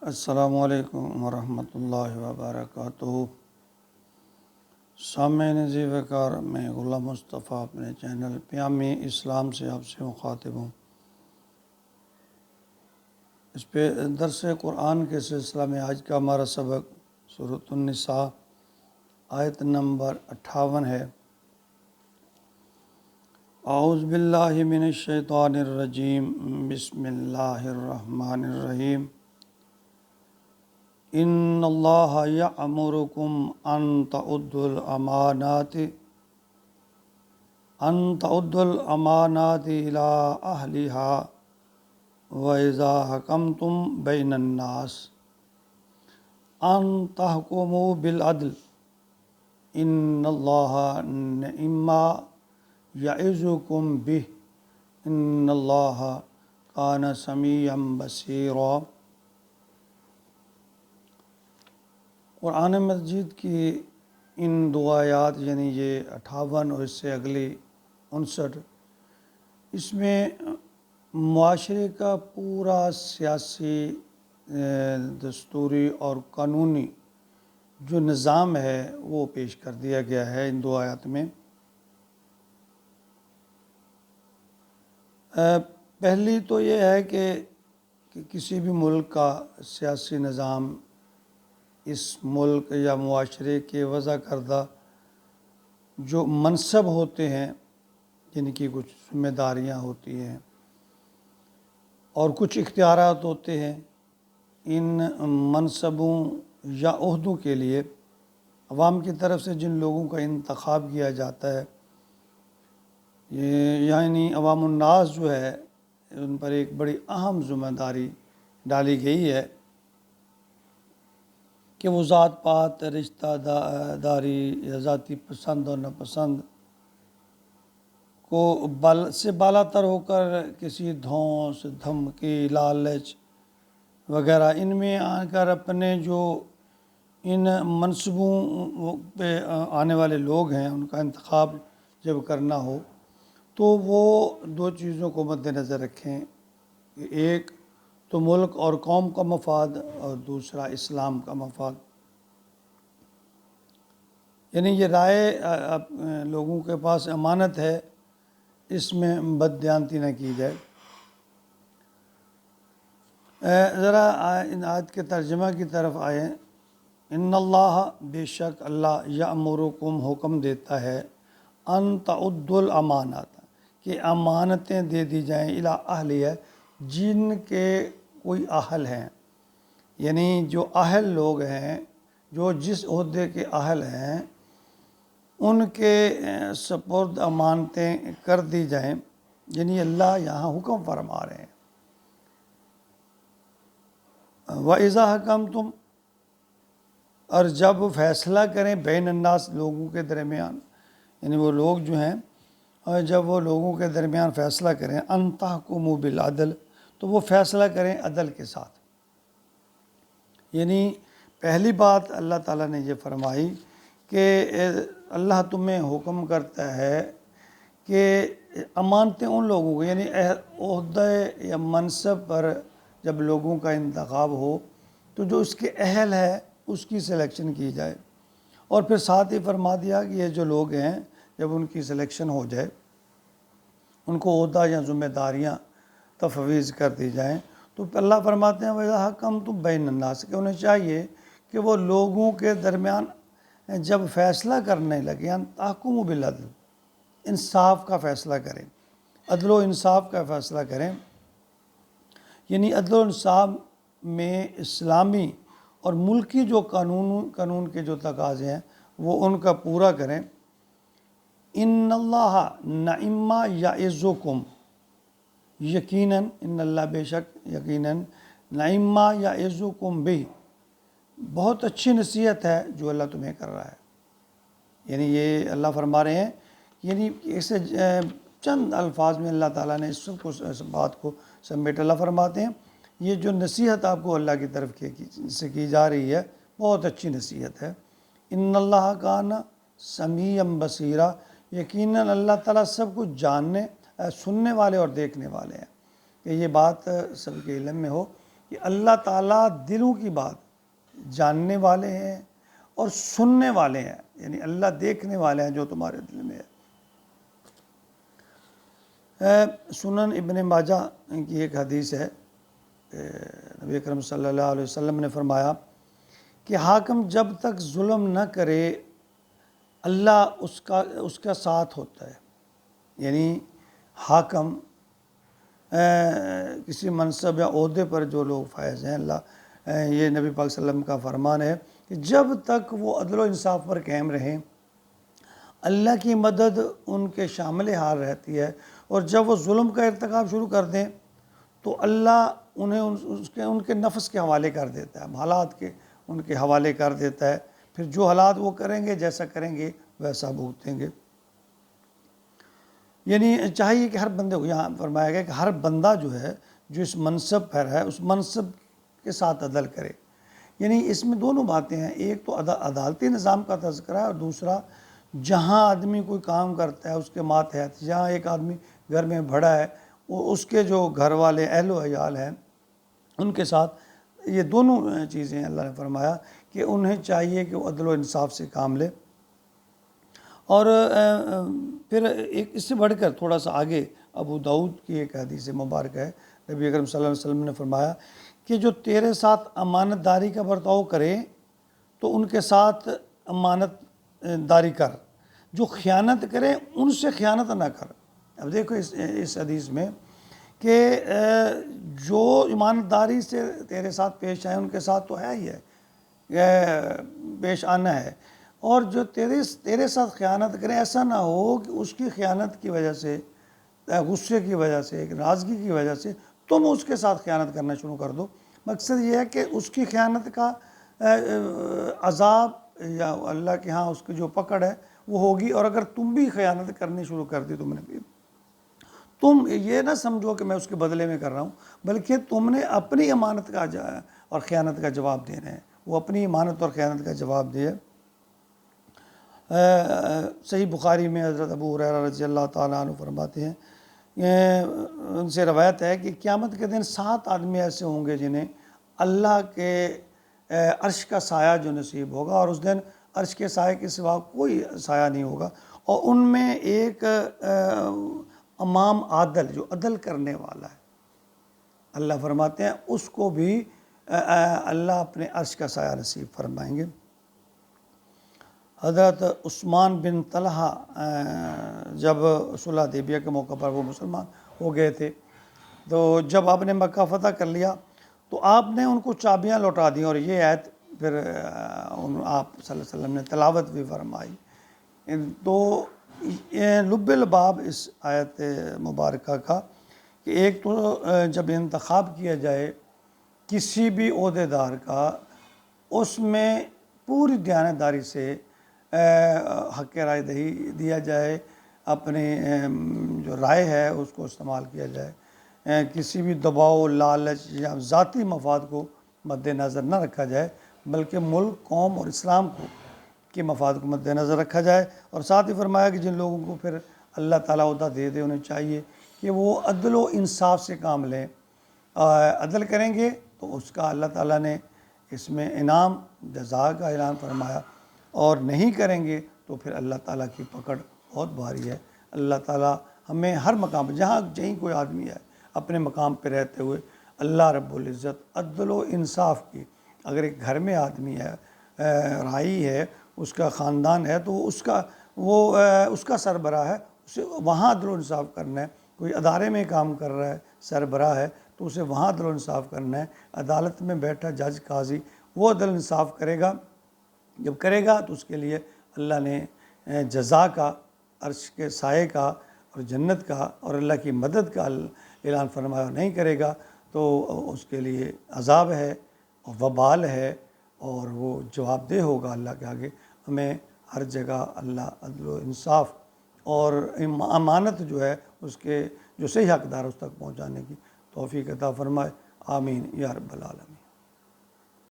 السلام علیکم ورحمۃ اللہ وبرکاتہ۔ سامعین زی وقار، میں غلام مصطفیٰ اپنے چینل پیام اسلام سے آپ سے مخاطب ہوں۔ اس پہ درس قرآن کے سلسلہ میں آج کا ہمارا سبق سورۃ النساء آیت نمبر 58 ہے۔ اعوذ باللہ من الشیطان الرجیم، بسم اللہ الرحمن الرحیم۔ ان اللہ یأمرکم ان تعدوا الامانات الی اہلہا وَإِذَا حَكَمْتُمْ بَيْنَ النَّاسِ أَن تَحْكُمُوا بِالْعَدْلِ إِنَّ اللَّهَ نِعِمَّا يَعِظُكُمْ بِهِ إِنَّ اللَّهَ كَانَ سَمِيعًا بَصِيرًا۔ قرآن مجید کی ان دو آیات یعنی یہ 58 اور اس سے اگلی 59، اس میں معاشرے کا پورا سیاسی، دستوری اور قانونی جو نظام ہے وہ پیش کر دیا گیا ہے ان دو آیات میں۔ پہلی تو یہ ہے کہ کسی بھی ملک کا سیاسی نظام اس ملک یا معاشرے کے وضع کردہ جو منصب ہوتے ہیں، جن کی کچھ ذمہ داریاں ہوتی ہیں اور کچھ اختیارات ہوتے ہیں، ان منصبوں یا عہدوں کے لیے عوام کی طرف سے جن لوگوں کا انتخاب کیا جاتا ہے، یعنی عوام الناس جو ہے، ان پر ایک بڑی اہم ذمہ داری ڈالی گئی ہے کہ وہ ذات پات، رشتہ داری یا ذاتی پسند اور ناپسند کو سے بالا تر ہو کر کسی دھونس، دھمکی، لالچ وغیرہ ان میں آ کر اپنے جو ان منصبوں پہ آنے والے لوگ ہیں ان کا انتخاب جب کرنا ہو تو وہ دو چیزوں کو مد نظر رکھیں کہ ایک تو ملک اور قوم کا مفاد اور دوسرا اسلام کا مفاد۔ یعنی یہ رائے لوگوں کے پاس امانت ہے، اس میں بددیانتی نہ کی جائے۔ ذرا ان آیت کے ترجمہ کی طرف آئیں۔ ان اللہ، بے شک اللہ، یأمرکم حکم دیتا ہے، ان تعدوا الامانات، کہ امانتیں دے دی جائیں، الی اہلیہ، جن کے کوئی اہل ہیں، یعنی جو اہل لوگ ہیں، جو جس عہدے کے اہل ہیں ان کے سپرد امانتیں کر دی جائیں۔ یعنی اللہ یہاں حکم فرما رہے ہیں۔ وَإِذَا حَكَمْتُمْ، اور جب فیصلہ کریں، بین الناس، لوگوں کے درمیان، یعنی وہ لوگ جو ہیں، اور جب وہ لوگوں کے درمیان فیصلہ کریں، ان تحکموا بالعدل، تو وہ فیصلہ کریں عدل کے ساتھ۔ یعنی پہلی بات اللہ تعالیٰ نے یہ فرمائی کہ اللہ تمہیں حکم کرتا ہے کہ امانتیں ان لوگوں کو، یعنی عہدہ یا منصب پر جب لوگوں کا انتخاب ہو تو جو اس کے اہل ہے اس کی سلیکشن کی جائے، اور پھر ساتھ ہی فرما دیا کہ یہ جو لوگ ہیں جب ان کی سلیکشن ہو جائے ان کو عہدہ یا ذمہ داریاں تفویض کر دی جائیں، تو اللہ فرماتے ہیں وَإِذَا حَكَمْتُمْ بَيْنَ النَّاسِ، کہ انہیں چاہیے کہ وہ لوگوں کے درمیان جب فیصلہ کرنے لگے، ان تحکموا بالعدل، انصاف کا فیصلہ کریں، عدل و انصاف کا فیصلہ کریں۔ یعنی عدل و انصاف میں اسلامی اور ملکی جو قانون کے جو تقاضے ہیں وہ ان کا پورا کریں۔ ان اللہ نعم یعظکم، یقیناً، ان اللہ، بے شک، یقیناً، نعم یعظکم بہ، بہت اچھی نصیحت ہے جو اللہ تمہیں کر رہا ہے۔ یعنی یہ اللہ فرما رہے ہیں، یعنی اسے چند الفاظ میں اللہ تعالیٰ نے اس بات کو سمیٹ۔ اللہ فرماتے ہیں یہ جو نصیحت آپ کو اللہ کی طرف سے کی جا رہی ہے بہت اچھی نصیحت ہے۔ ان اللہ کان سمیعا بصیرا، یقیناً اللہ تعالیٰ سب کچھ جاننے، سننے والے اور دیکھنے والے ہیں، کہ یہ بات سب کے علم میں ہو کہ اللہ تعالیٰ دلوں کی بات جاننے والے ہیں اور سننے والے ہیں، یعنی اللہ دیکھنے والے ہیں جو تمہارے دل میں ہے۔ سنن ابن ماجہ کی ایک حدیث ہے، نبی اکرم صلی اللہ علیہ وسلم نے فرمایا کہ حاکم جب تک ظلم نہ کرے اللہ اس کا ساتھ ہوتا ہے، یعنی حاکم کسی منصب یا عہدے پر جو لوگ فائز ہیں، یہ نبی پاک صلی اللہ علیہ وسلم کا فرمان ہے کہ جب تک وہ عدل و انصاف پر قائم رہیں اللہ کی مدد ان کے شامل حال رہتی ہے، اور جب وہ ظلم کا ارتکاب شروع کر دیں تو اللہ انہیں ان کے نفس کے حوالے کر دیتا ہے، حالات کے ان کے حوالے کر دیتا ہے، پھر جو حالات وہ کریں گے جیسا کریں گے ویسا بھگتیں گے۔ یعنی چاہیے کہ ہر بندے کو، یہاں فرمایا گیا کہ ہر بندہ جو ہے جو اس منصب پر ہے اس منصب کے ساتھ عدل کرے۔ یعنی اس میں دونوں باتیں ہیں، ایک تو عدالتی نظام کا تذکرہ ہے، اور دوسرا جہاں آدمی کوئی کام کرتا ہے اس کے ماتحت، جہاں ایک آدمی گھر میں بڑا ہے وہ اس کے جو گھر والے اہل و عیال ہیں ان کے ساتھ، یہ دونوں چیزیں اللہ نے فرمایا کہ انہیں چاہیے کہ وہ عدل و انصاف سے کام لے۔ اور پھر ایک اس سے بڑھ کر تھوڑا سا آگے ابو داؤد کی ایک حدیث مبارک ہے، نبی اکرم صلی اللہ علیہ وسلم نے فرمایا کہ جو تیرے ساتھ امانت داری کا برتاؤ کرے تو ان کے ساتھ امانت داری کر، جو خیانت کرے ان سے خیانت نہ کر۔ اب دیکھو اس حدیث میں کہ جو ایمانداری سے تیرے ساتھ پیش آئے ان کے ساتھ تو ہے ہی ہے، پیش آنا ہے، اور جو تیرے ساتھ خیانت کرے ایسا نہ ہو کہ اس کی خیانت کی وجہ سے، غصے کی وجہ سے، ایک ناراضگی کی وجہ سے تم اس کے ساتھ خیانت کرنا شروع کر دو۔ مقصد یہ ہے کہ اس کی خیانت کا عذاب یا اللہ کے ہاں اس کی جو پکڑ ہے وہ ہوگی، اور اگر تم بھی خیانت کرنی شروع کر دی، تم یہ نہ سمجھو کہ میں اس کے بدلے میں کر رہا ہوں، بلکہ تم نے اپنی امانت کا اور خیانت کا جواب دینا ہے، وہ اپنی امانت اور خیانت کا جواب دے۔ صحیح بخاری میں حضرت ابو ہریرہ رضی اللہ تعالیٰ عنہ فرماتے ہیں، ان سے روایت ہے کہ قیامت کے دن 7 آدمی ایسے ہوں گے جنہیں اللہ کے عرش کا سایہ جو نصیب ہوگا، اور اس دن عرش کے سایہ کے سوا کوئی سایہ نہیں ہوگا، اور ان میں ایک امام عادل جو عدل کرنے والا ہے، اللہ فرماتے ہیں اس کو بھی اللہ اپنے عرش کا سایہ نصیب فرمائیں گے۔ حضرت عثمان بن طلحہ جب صلح حدیبیہ کے موقع پر وہ مسلمان ہو گئے تھے، تو جب آپ نے مکہ فتح کر لیا تو آپ نے ان کو چابیاں لوٹا دیں، اور یہ آیت پھر آپ صلی اللہ علیہ وسلم نے تلاوت بھی فرمائی۔ تو لب الباب اس آیت مبارکہ کا کہ ایک تو جب انتخاب کیا جائے کسی بھی عہدے دار کا، اس میں پوری دیانتداری سے حق رائے دہی دیا جائے، اپنی جو رائے ہے اس کو استعمال کیا جائے، کسی بھی دباؤ، لالچ یا ذاتی مفاد کو مد نظر نہ رکھا جائے، بلکہ ملک، قوم اور اسلام کے مفاد کو مد نظر رکھا جائے۔ اور ساتھ ہی فرمایا کہ جن لوگوں کو پھر اللہ تعالیٰ عہدہ دے دے انہیں چاہیے کہ وہ عدل و انصاف سے کام لیں، عدل کریں گے تو اس کا اللہ تعالیٰ نے اس میں انعام جزا کا اعلان فرمایا، اور نہیں کریں گے تو پھر اللہ تعالیٰ کی پکڑ بہت بھاری ہے۔ اللہ تعالیٰ ہمیں ہر مقام پہ جہاں کوئی آدمی ہے اپنے مقام پہ رہتے ہوئے اللہ رب العزت عدل و انصاف کی، اگر ایک گھر میں آدمی ہے، رائی ہے، اس کا خاندان ہے، تو اس کا سربراہ ہے، اسے وہاں عدل و انصاف کرنا ہے۔ کوئی ادارے میں کام کر رہا ہے، سربراہ ہے، تو اسے وہاں عدل و انصاف کرنا ہے۔ عدالت میں بیٹھا جج، قاضی، وہ عدل و انصاف کرے گا، جب کرے گا تو اس کے لیے اللہ نے جزا کا، عرش کے سائے کا اور جنت کا اور اللہ کی مدد کا اعلان فرمایا، نہیں کرے گا تو اس کے لیے عذاب ہے اور وبال ہے، اور وہ جواب دہ ہوگا اللہ کے آگے۔ ہمیں ہر جگہ اللہ عدل و انصاف اور امانت جو ہے اس کے جو صحیح حقدار اس تک پہنچانے کی توفیق عطا فرمائے، آمین یا رب العالمین۔